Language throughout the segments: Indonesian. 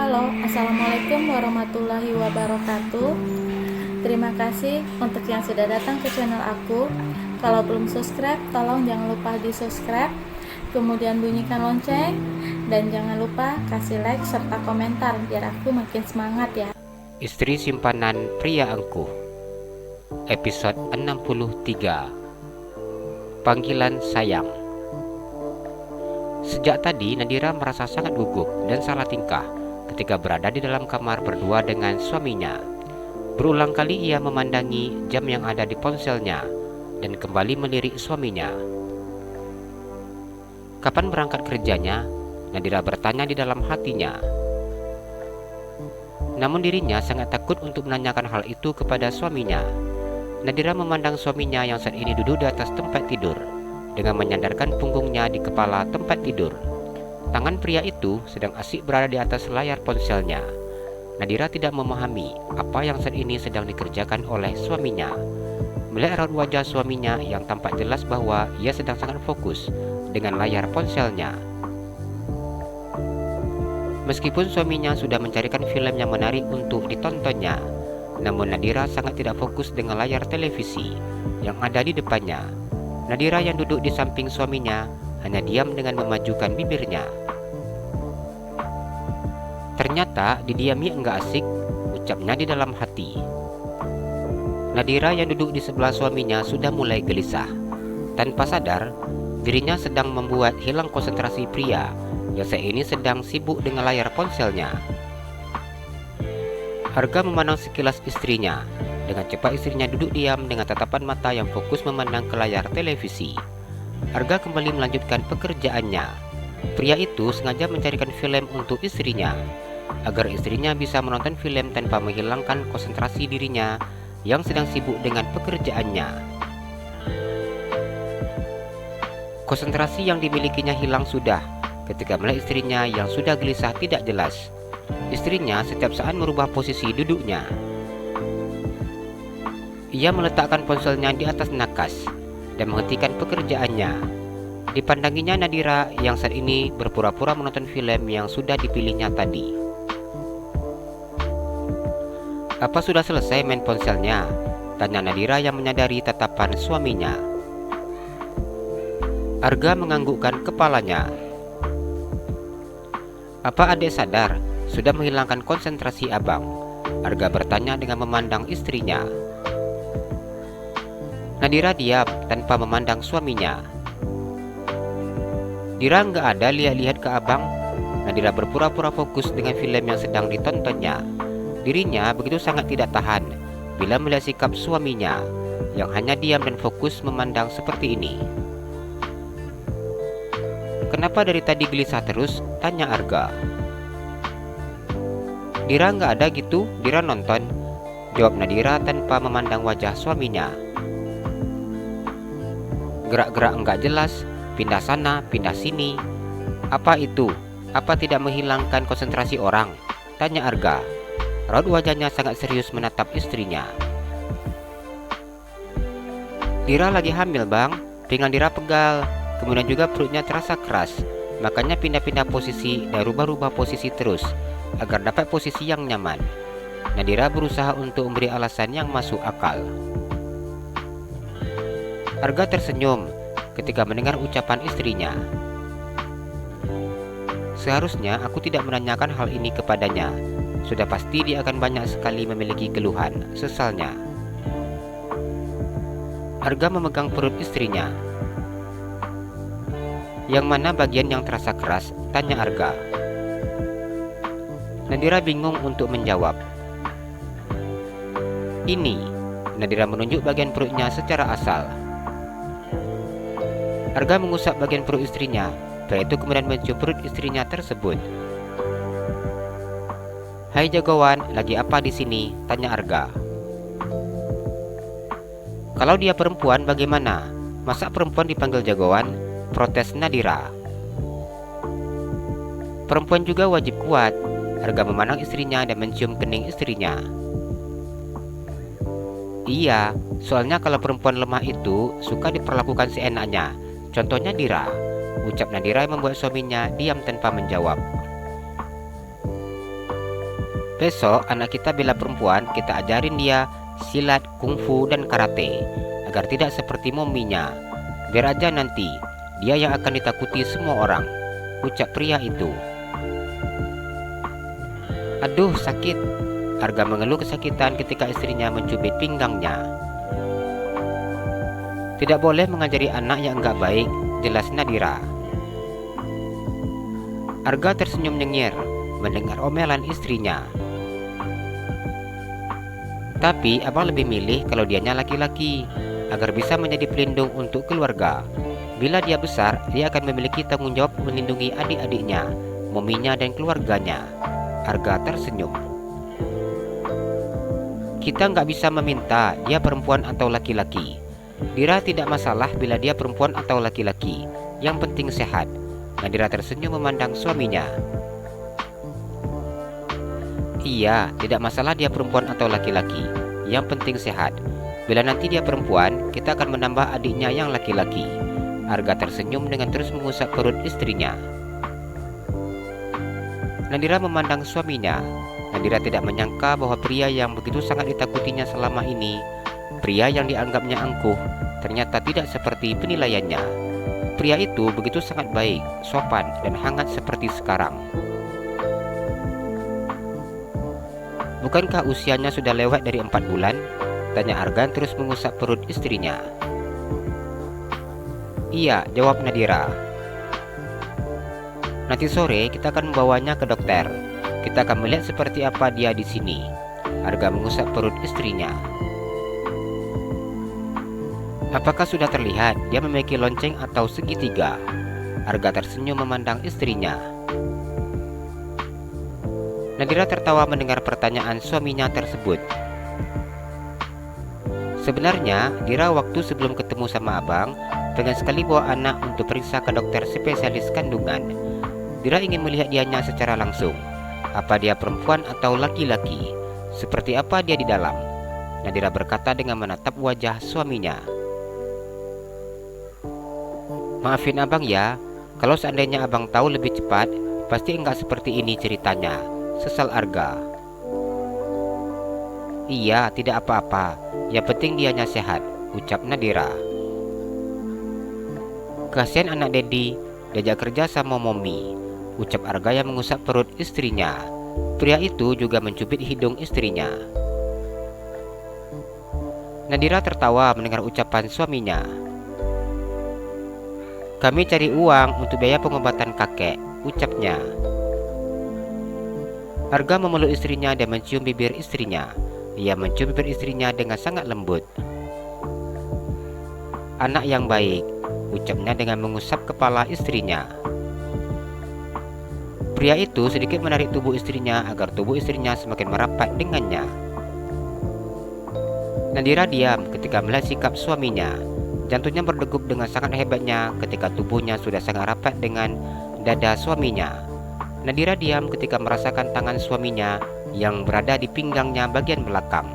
Halo, Assalamualaikum warahmatullahi wabarakatuh. Terima kasih untuk yang sudah datang ke channel aku. Kalau belum subscribe, tolong jangan lupa di subscribe, kemudian bunyikan lonceng, dan jangan lupa kasih like serta komentar biar aku makin semangat ya. Istri Simpanan Pria Angkuh, episode 63, Panggilan Sayang. Sejak tadi Nadira merasa sangat gugup dan salah tingkah ketika berada di dalam kamar berdua dengan suaminya. Berulang kali ia memandangi jam yang ada di ponselnya dan kembali melirik suaminya. Kapan berangkat kerjanya? Nadira bertanya di dalam hatinya. Namun dirinya sangat takut untuk menanyakan hal itu kepada suaminya. Nadira memandang suaminya yang saat ini duduk di atas tempat tidur dengan menyandarkan punggungnya di kepala tempat tidur. Tangan pria itu sedang asik berada di atas layar ponselnya. Nadira tidak memahami apa yang saat ini sedang dikerjakan oleh suaminya. Melihat raut wajah suaminya yang tampak jelas bahwa ia sedang sangat fokus dengan layar ponselnya. Meskipun suaminya sudah mencarikan film yang menarik untuk ditontonnya, namun Nadira sangat tidak fokus dengan layar televisi yang ada di depannya. Nadira yang duduk di samping suaminya hanya diam dengan memajukan bibirnya. Ternyata didiami enggak asik, ucapnya di dalam hati. Nadira yang duduk di sebelah suaminya sudah mulai gelisah. Tanpa sadar, dirinya sedang membuat hilang konsentrasi pria yang saat ini sedang sibuk dengan layar ponselnya. Arga memandang sekilas istrinya. Dengan cepat istrinya duduk diam dengan tatapan mata yang fokus memandang ke layar televisi. Arga kembali melanjutkan pekerjaannya. Pria itu sengaja mencarikan film untuk istrinya, agar istrinya bisa menonton film tanpa menghilangkan konsentrasi dirinya yang sedang sibuk dengan pekerjaannya. Konsentrasi yang dimilikinya hilang sudah ketika melihat istrinya yang sudah gelisah tidak jelas. Istrinya setiap saat merubah posisi duduknya. Ia meletakkan ponselnya di atas nakas dan menghentikan pekerjaannya. Dipandanginya Nadira yang saat ini berpura-pura menonton film yang sudah dipilihnya tadi. "Apa sudah selesai main ponselnya?" tanya Nadira yang menyadari tatapan suaminya. Arga menganggukkan kepalanya. "Apa adik sadar sudah menghilangkan konsentrasi abang?" Arga bertanya dengan memandang istrinya. Nadira diam tanpa memandang suaminya. "Dira nggak ada lihat-lihat ke abang." Nadira berpura-pura fokus dengan film yang sedang ditontonnya. Dirinya begitu sangat tidak tahan bila melihat sikap suaminya yang hanya diam dan fokus memandang seperti ini. "Kenapa dari tadi gelisah terus?" tanya Arga. "Dira nggak ada gitu, Dira nonton," jawab Nadira tanpa memandang wajah suaminya. Gerak-gerak enggak jelas, pindah sana, pindah sini. "Apa itu? Apa tidak menghilangkan konsentrasi orang?" tanya Arga. Raut wajahnya sangat serius menatap istrinya. "Dira lagi hamil bang, pinggang Dira pegal, kemudian juga perutnya terasa keras. Makanya pindah-pindah posisi dan rubah-rubah posisi terus agar dapat posisi yang nyaman." Nadira berusaha untuk memberi alasan yang masuk akal. Arga tersenyum ketika mendengar ucapan istrinya. "Seharusnya aku tidak menanyakan hal ini kepadanya. Sudah pasti dia akan banyak sekali memiliki keluhan," sesalnya. Arga memegang perut istrinya. "Yang mana bagian yang terasa keras?" tanya Arga. Nadira bingung untuk menjawab. "Ini." Nadira menunjuk bagian perutnya secara asal. Arga mengusap bagian perut istrinya, setelah itu kemudian mencium perut istrinya tersebut. "Hai jagoan, lagi apa di sini?" tanya Arga. "Kalau dia perempuan bagaimana? Masa perempuan dipanggil jagoan?" protes Nadira. "Perempuan juga wajib kuat." Arga memandang istrinya dan mencium kening istrinya. "Iya, soalnya kalau perempuan lemah itu suka diperlakukan seenaknya. Contohnya Dira," ucap Nadira yang membuat suaminya diam tanpa menjawab. Besok anak kita bela perempuan, kita ajarin dia silat, kungfu, dan karate agar tidak seperti mominya. Biar aja nanti dia yang akan ditakuti semua orang, ucap pria itu. Aduh, sakit. Arga mengeluh kesakitan ketika istrinya mencubit pinggangnya. Tidak boleh mengajari anak yang enggak baik, jelas Nadira. Arga tersenyum nyengir mendengar omelan istrinya. Tapi abang lebih milih kalau dianya laki-laki, agar bisa menjadi pelindung untuk keluarga. Bila dia besar, dia akan memiliki tanggung jawab melindungi adik-adiknya, mominya, dan keluarganya. Arga tersenyum. Kita nggak bisa meminta dia perempuan atau laki-laki. Dira tidak masalah bila dia perempuan atau laki-laki, yang penting sehat. Nadira tersenyum memandang suaminya. Iya, tidak masalah dia perempuan atau laki-laki, yang penting sehat. Bila nanti dia perempuan, kita akan menambah adiknya yang laki-laki. Arga tersenyum dengan terus mengusap perut istrinya. Nadira memandang suaminya. Nadira tidak menyangka bahwa pria yang begitu sangat ditakutinya selama ini, pria yang dianggapnya angkuh, ternyata tidak seperti penilaiannya. Pria itu begitu sangat baik, sopan, dan hangat seperti sekarang. Bukankah usianya sudah lewat dari 4 bulan? Tanya Argan terus mengusap perut istrinya. Iya, jawab Nadira. Nanti sore kita akan membawanya ke dokter. Kita akan melihat seperti apa dia di sini. Arga mengusap perut istrinya. Apakah sudah terlihat dia memiliki lonceng atau segitiga? Arga tersenyum memandang istrinya. Nadira tertawa mendengar pertanyaan suaminya tersebut. Sebenarnya, Dira waktu sebelum ketemu sama abang, pengen sekali bawa anak untuk periksa ke dokter spesialis kandungan. Dira ingin melihat dianya secara langsung. Apa dia perempuan atau laki-laki? Seperti apa dia di dalam? Nadira berkata dengan menatap wajah suaminya. Maafin abang ya, kalau seandainya abang tahu lebih cepat, pasti enggak seperti ini ceritanya, sesal Arga. Iya, tidak apa-apa, yang penting dianya sehat, ucap Nadira. Kasihan anak Dedi, diajak kerja sama Momi, ucap Arga yang mengusap perut istrinya. Pria itu juga mencubit hidung istrinya. Nadira tertawa mendengar ucapan suaminya. Kami cari uang untuk biaya pengobatan kakek, ucapnya. Arga memeluk istrinya dan mencium bibir istrinya. Ia mencium bibir istrinya dengan sangat lembut. Anak yang baik, ucapnya dengan mengusap kepala istrinya. Pria itu sedikit menarik tubuh istrinya agar tubuh istrinya semakin merapat dengannya. Nadira diam ketika melihat sikap suaminya. Jantungnya berdegup dengan sangat hebatnya ketika tubuhnya sudah sangat rapat dengan dada suaminya. Nadira diam ketika merasakan tangan suaminya yang berada di pinggangnya bagian belakang.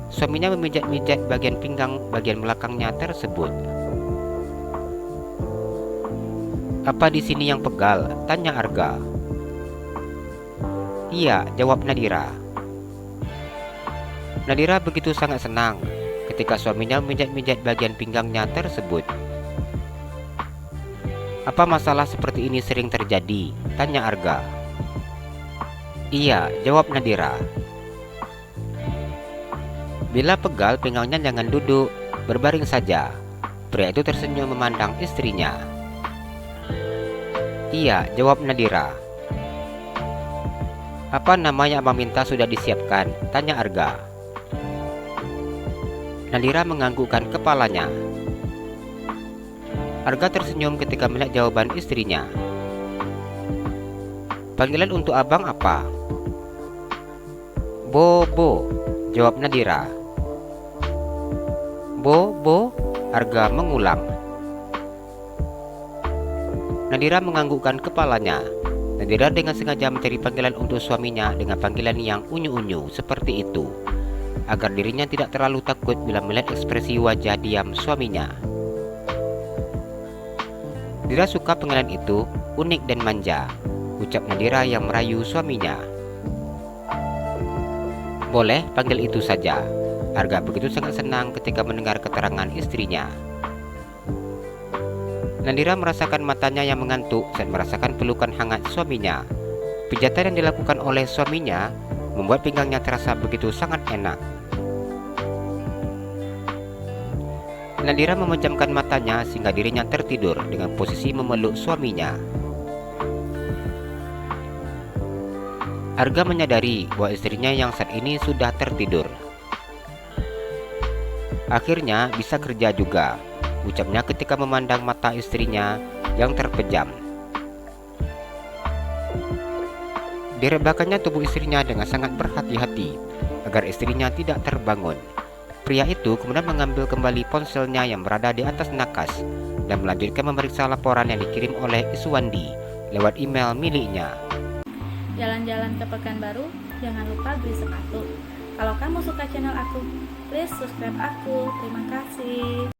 Suaminya memijat-mijat bagian pinggang bagian belakangnya tersebut. Apa di sini yang pegal? Tanya Arga. Iya, jawab Nadira. Nadira begitu sangat senang ketika suaminya memijat-mijat bagian pinggangnya tersebut. Apa masalah seperti ini sering terjadi? Tanya Arga. Iya, jawab Nadira. Bila pegal, pinggangnya jangan duduk, berbaring saja. Pria itu tersenyum memandang istrinya. Iya, jawab Nadira. Apa namanya abang minta sudah disiapkan? Tanya Arga. Nadira menganggukkan kepalanya. Arga tersenyum ketika melihat jawaban istrinya. Panggilan untuk abang apa? Bobo, jawab Nadira. Bobo, Arga mengulang. Nadira menganggukkan kepalanya. Nadira dengan sengaja mencari panggilan untuk suaminya dengan panggilan yang unyu-unyu seperti itu, agar dirinya tidak terlalu takut bila melihat ekspresi wajah diam suaminya. Nadira suka panggilan itu, unik dan manja, ucap Nadira yang merayu suaminya. Boleh panggil itu saja. Arga begitu sangat senang ketika mendengar keterangan istrinya. Nadira merasakan matanya yang mengantuk saat merasakan pelukan hangat suaminya. Pijatan yang dilakukan oleh suaminya membuat pinggangnya terasa begitu sangat enak. Nadira memejamkan matanya sehingga dirinya tertidur dengan posisi memeluk suaminya. Arga menyadari bahwa istrinya yang saat ini sudah tertidur. Akhirnya bisa kerja juga, ucapnya ketika memandang mata istrinya yang terpejam. Direbakannya tubuh istrinya dengan sangat berhati-hati agar istrinya tidak terbangun. Pria itu kemudian mengambil kembali ponselnya yang berada di atas nakas dan melanjutkan memeriksa laporan yang dikirim oleh Iswandi lewat email miliknya. Jalan-jalan ke Pekanbaru, jangan lupa beli sepatu. Kalau kamu suka channel aku, please subscribe aku. Terima kasih.